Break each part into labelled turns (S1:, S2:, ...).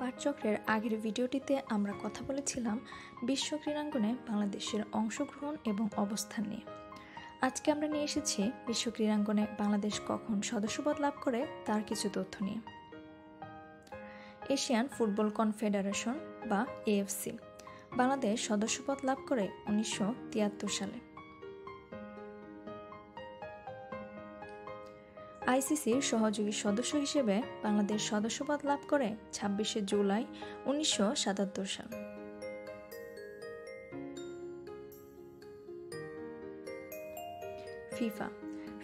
S1: পাঠচক্রের আগের ভিডিওটিতে আমরা কথা বলেছিলাম বিশ্ব ক্রীড়াঙ্গনে বাংলাদেশের অংশগ্রহণ এবং অবস্থান নিয়ে। আজকে আমরা নিয়ে এসেছি বিশ্ব ক্রীড়াঙ্গনে বাংলাদেশ কখন সদস্যপদ লাভ করে তার কিছু তথ্য নিয়ে। এশিয়ান ফুটবল কনফেডারেশন বা এএফসি বাংলাদেশ সদস্যপদ লাভ করে 1973 সালে। আইসিসির সহযোগী সদস্য হিসেবে বাংলাদেশ সদস্যপদ লাভ করে 26শে জুলাই 1977 সাল।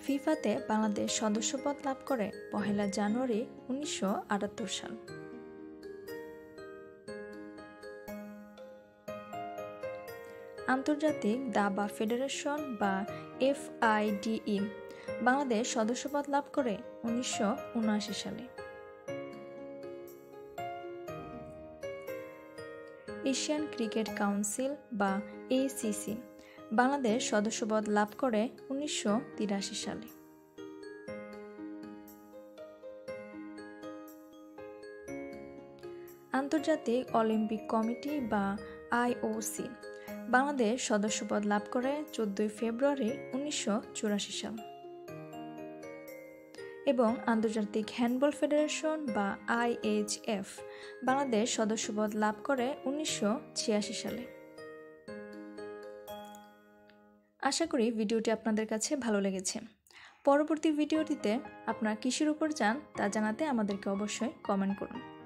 S1: ফিফাতে বাংলাদেশ সদস্যপদ লাভ করে 1 জানুয়ারি 1978 সাল। আন্তর্জাতিক দাবা ফেডারেশন বা FIDE বাংলাদেশ সদস্যপদ লাভ করে 1979 সালে। এশিয়ান ক্রিকেট কাউন্সিল বা ACC বাংলাদেশ সদস্যপদ লাভ করে 1983 সালে। আন্তর্জাতিক অলিম্পিক কমিটি বা IOC বাংলাদেশ সদস্যপদ লাভ করে 14 ফেব্রুয়ারি 1984 সাল। এবং আন্তর্জাতিক হ্যান্ডবল ফেডারেশন বা IHF বাংলাদেশ সদস্যপদ লাভ করে 1986 সালে। আশা করি ভিডিওটি আপনাদের কাছে ভালো লেগেছে। পরবর্তী ভিডিওটিতে আপনারা কিসের উপর চান তা জানাতে আমাদেরকে অবশ্যই কমেন্ট করুন।